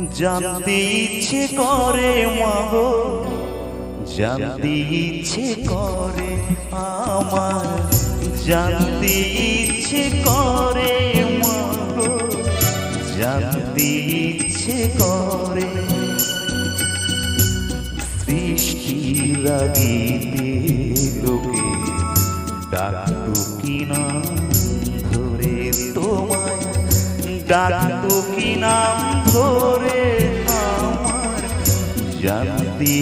জানতে ইচ্ছে করে মাগো, জানতে ইচ্ছে করে আমার, জানতে ইচ্ছে করে মাগো, জানতে ইচ্ছে করে। সৃষ্টির আগিতে লোকে ডাকতো কি নাম ধরে তোমায়, ডাকতো কি নাম ধরে আমার, জানতে